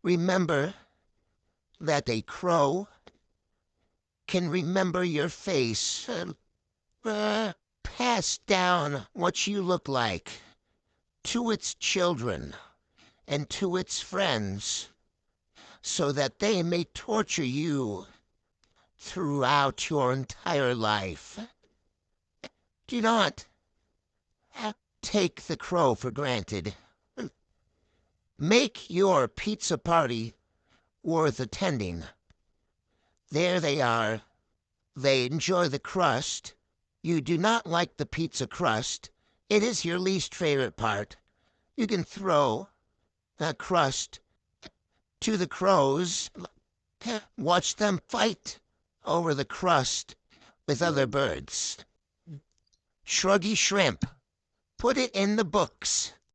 Remember that a crow can remember your face. Pass down what you look like to its children and to its friends, so that they may torture you throughout your entire life. Do not take the crow for granted. Make your pizza party worth attending. There they are. They enjoy the crust. You do not like the pizza crust. It is your least favorite part. You can throw that crust to the crows. Watch them fight over the crust with other birds. Shruggy Shrimp, put it in the books.